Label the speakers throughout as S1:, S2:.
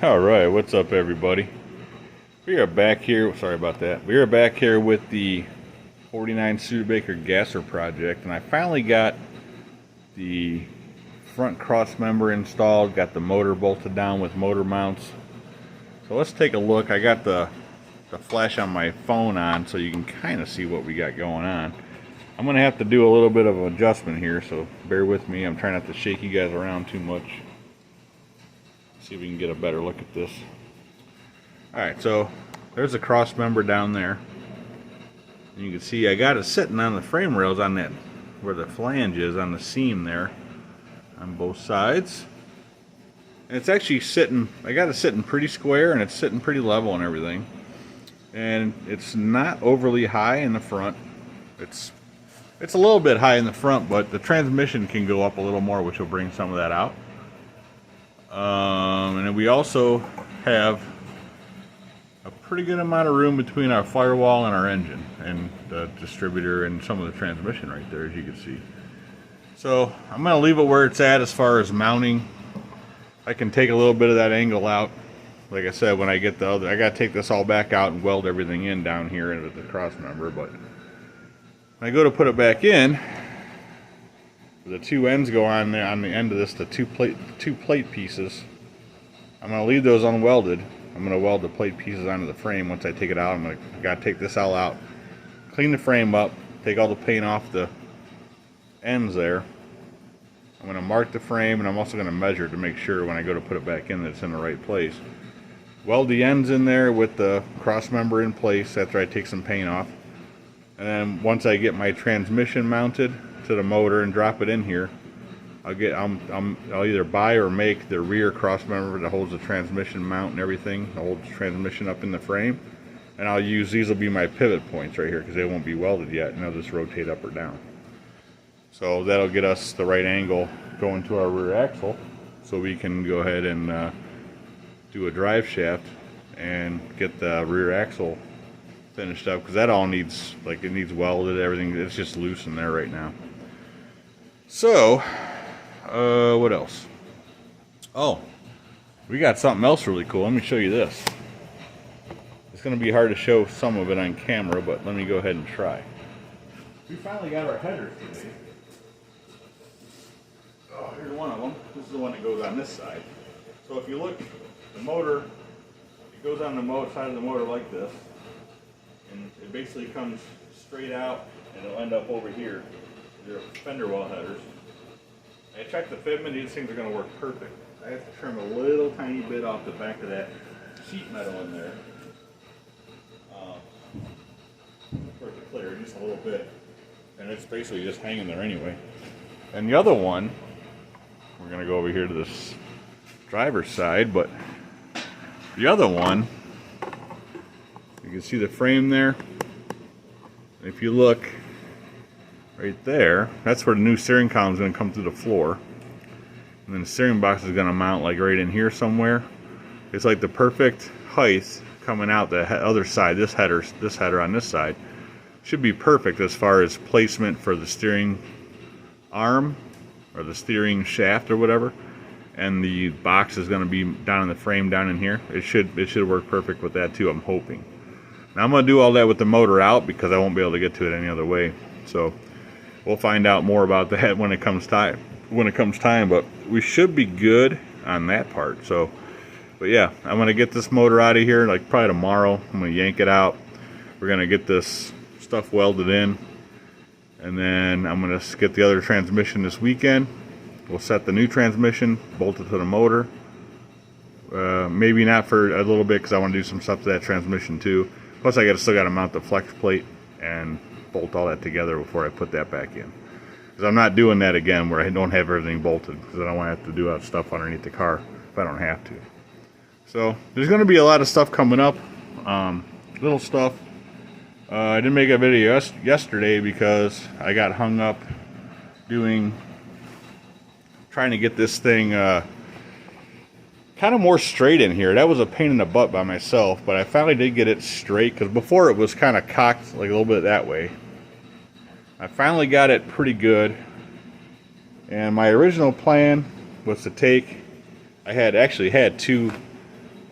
S1: Alright, what's up everybody? We are back here, sorry about that. We are back here with the 49 Studebaker gasser project, and I finally got the front cross member installed, got the motor bolted down with motor mounts. So let's take a look. I got the flash on my phone on so you can kind of see what we got going on. I'm going to have to do a little bit of an adjustment here, so bear with me. I'm trying not to shake you guys around too much. See if we can get a better look at this. Alright, so there's a cross member down there. And you can see I got it sitting on the frame rails on that, where the flange is, on the seam there, on both sides. And it's actually sitting, I got it sitting pretty square, and it's sitting pretty level and everything. And it's not overly high in the front. It's a little bit high in the front, but the transmission can go up a little more, which will bring some of that out. And then we also have a pretty good amount of room between our firewall and our engine, and the distributor and some of the transmission right there, as you can see. So I'm going to leave it where it's at as far as mounting. I can take a little bit of that angle out. Like I said, when I get the other, I got to take this all back out and weld everything in down here with the cross member. But when I go to put it back in, the two ends go on there on the end of this, the two plate pieces. I'm going to leave those unwelded. I'm going to weld the plate pieces onto the frame. Once I take it out, I got to take this all out, clean the frame up, take all the paint off the ends there. I'm going to mark the frame, and I'm also going to measure to make sure when I go to put it back in that it's in the right place. Weld the ends in there with the cross member in place after I take some paint off. And then once I get my transmission mounted to the motor and drop it in here, I'll either buy or make the rear cross member that holds the transmission mount and everything, that holds the transmission up in the frame. And I'll use, these will be my pivot points right here because they won't be welded yet, and I'll just rotate up or down. So that'll get us the right angle going to our rear axle, so we can go ahead and do a drive shaft and get the rear axle finished up, because that all needs, like, it needs welded, everything, it's just loose in there right now. So what else? Oh, we got something else really cool. Let me show you this. It's going to be hard to show some of it on camera, but let me go ahead and try. We finally got our headers today. Oh, here's one of them. This is the one that goes on this side. So if you look, the motor, it goes on the side of the motor like this, and it basically comes straight out, and it'll end up over here. They're fender well headers. I checked the fitment. These things are going to work perfect. I have to trim a little tiny bit off the back of that sheet metal in there for it to clear, just a little bit, and it's basically just hanging there anyway. And the other one, we're going to go over here to this driver's side, but the other one, you can see the frame there. If you look right there, that's where the new steering column is going to come through the floor, and then the steering box is going to mount like right in here somewhere. It's like the perfect height coming out the other side. This header on this side should be perfect as far as placement for the steering arm or the steering shaft or whatever, and the box is going to be down in the frame down in here. It should work perfect with that too, I'm hoping. Now I'm going to do all that with the motor out because I won't be able to get to it any other way. So we'll find out more about that when it comes time. But we should be good on that part. So, but yeah, I'm going to get this motor out of here like probably tomorrow. I'm going to yank it out. We're going to get this stuff welded in, and then I'm going to get the other transmission this weekend. We'll set the new transmission, bolt it to the motor. Maybe not for a little bit because I want to do some stuff to that transmission too. Plus I still got to mount the flex plate and bolt all that together before I put that back in. Because I'm not doing that again where I don't have everything bolted, because I don't want to have to do that stuff underneath the car if I don't have to. So there's going to be a lot of stuff coming up, little stuff. I didn't make a video yesterday because I got hung up trying to get this thing kind of more straight in here. That was a pain in the butt by myself, but I finally did get it straight, because before it was kind of cocked like a little bit that way. I finally got it pretty good, and my original plan was to take, I actually had two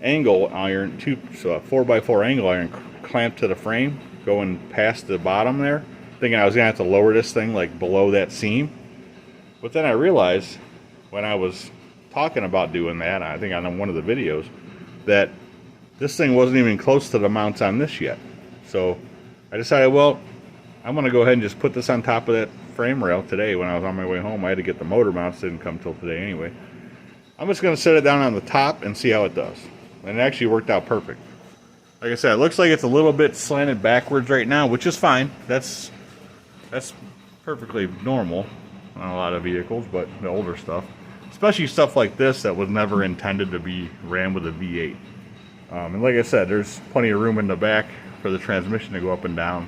S1: angle iron, 4x4 angle iron clamped to the frame, going past the bottom there, thinking I was gonna have to lower this thing like below that seam. But then I realized when I was talking about doing that, I think on one of the videos, that this thing wasn't even close to the mounts on this yet. So I decided, well, I'm gonna go ahead and just put this on top of that frame rail today. When I was on my way home, I had to get the motor mounts, didn't come till today anyway. I'm just gonna set it down on the top and see how it does. And it actually worked out perfect. Like I said, it looks like it's a little bit slanted backwards right now, which is fine. That's perfectly normal on a lot of vehicles, but the older stuff, especially stuff like this that was never intended to be ran with a V8. And like I said, there's plenty of room in the back for the transmission to go up and down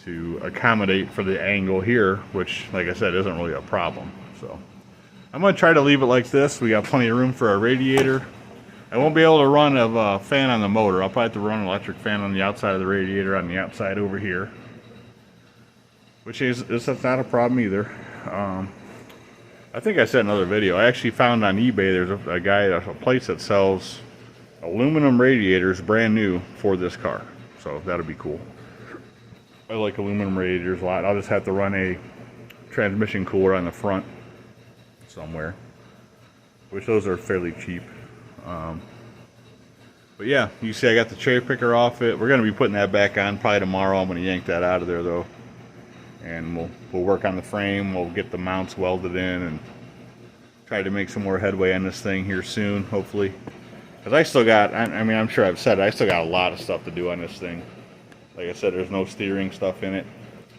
S1: to accommodate for the angle here, which, like I said, isn't really a problem. So I'm going to try to leave it like this. We got plenty of room for our radiator. I won't be able to run a fan on the motor. I'll probably have to run an electric fan on the outside of the radiator on the outside over here, which that's not a problem either. I think I said in another video, I actually found on eBay there's a place that sells aluminum radiators brand new for this car. So that'll be cool. I like aluminum radiators a lot. I'll just have to run a transmission cooler on the front somewhere, which those are fairly cheap. But yeah, you see I got the cherry picker off it. We're going to be putting that back on probably tomorrow. I'm going to yank that out of there though, and we'll work on the frame. We'll get the mounts welded in and try to make some more headway on this thing here soon, hopefully. Because I still got, I mean, I'm sure I've said it, I still got a lot of stuff to do on this thing. Like I said, there's no steering stuff in it.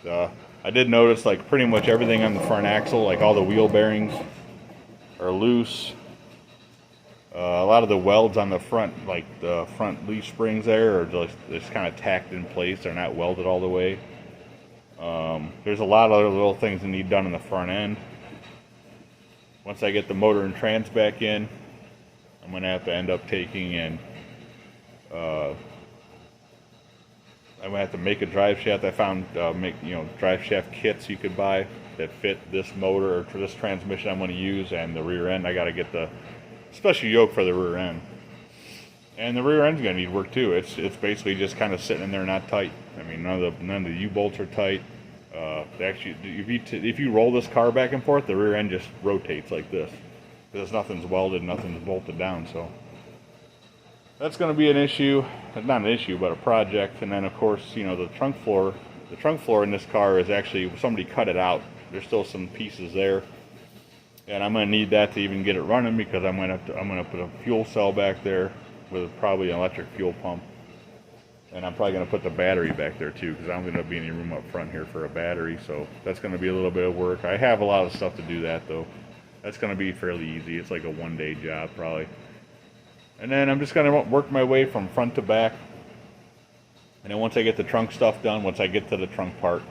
S1: I did notice like pretty much everything on the front axle, like all the wheel bearings are loose. A lot of the welds on the front, like the front leaf springs there, are just kind of tacked in place. They're not welded all the way. There's a lot of other little things that need done in the front end. Once I get the motor and trans back in, I'm going to have to end up taking and I'm going to have to make a drive shaft. I found drive shaft kits you could buy that fit this motor or for this transmission I'm going to use, and the rear end. I got to get the special yoke for the rear end, and the rear end's going to need work too. It's basically just kind of sitting in there, not tight. I mean, none of the U-bolts are tight. Actually, if you roll this car back and forth, the rear end just rotates like this because nothing's welded, nothing's bolted down. So that's going to be an issue. Not an issue, but a project. And then of course, you know, the trunk floor in this car is actually, somebody cut it out. There's still some pieces there, and I'm going to need that to even get it running, because I'm going to put a fuel cell back there with probably an electric fuel pump, and I'm probably going to put the battery back there too, because I don't think there'll be any room up front here for a battery. So that's going to be a little bit of work. I have a lot of stuff to do that though. That's going to be fairly easy. It's like a one-day job probably. And then I'm just going to work my way from front to back. And then once I get the trunk stuff done, once I get to the trunk part,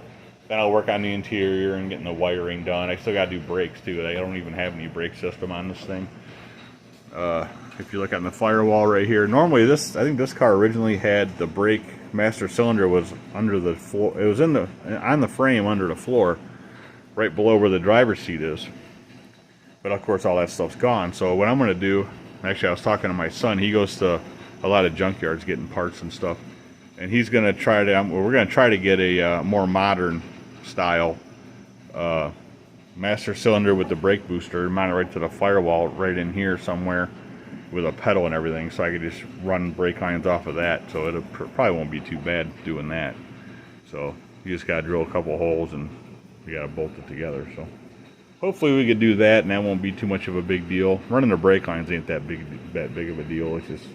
S1: then I'll work on the interior and getting the wiring done. I still got to do brakes too. I don't even have any brake system on this thing. If you look on the firewall right here, normally I think this car originally had the brake master cylinder was under the floor. It was on the frame under the floor, right below where the driver's seat is. But of course all that stuff's gone. So what I'm going to do, actually I was talking to my son, he goes to a lot of junkyards getting parts and stuff, and he's going to try to, we're going to try to get a more modern style master cylinder with the brake booster mounted right to the firewall right in here somewhere with a pedal and everything, so I could just run brake lines off of that. So it probably won't be too bad doing that. So you just got to drill a couple holes and you got to bolt it together. So hopefully we could do that, and that won't be too much of a big deal. Running the brake lines ain't that big of a deal. It's just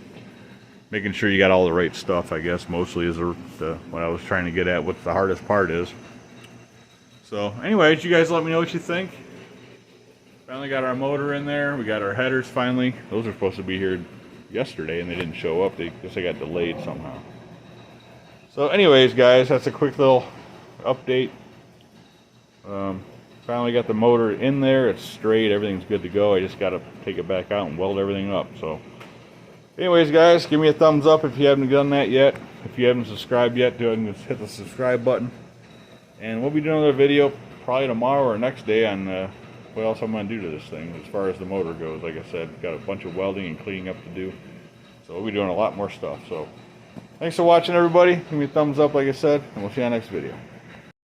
S1: making sure you got all the right stuff, I guess, mostly is what I was trying to get at, what the hardest part is. So anyways, you guys let me know what you think. Finally got our motor in there. We got our headers finally. Those are supposed to be here yesterday and they didn't show up. They guess they got delayed somehow. So anyways, guys, that's a quick little update. Finally got the motor in there. It's straight. Everything's good to go. I just got to take it back out and weld everything up. So anyways, guys, give me a thumbs up if you haven't done that yet. If you haven't subscribed yet, do it and just hit the subscribe button. And we'll be doing another video probably tomorrow or next day on what else I'm going to do to this thing as far as the motor goes. Like I said, got a bunch of welding and cleaning up to do. So we'll be doing a lot more stuff. So thanks for watching, everybody. Give me a thumbs up, like I said, and we'll see you on the next video.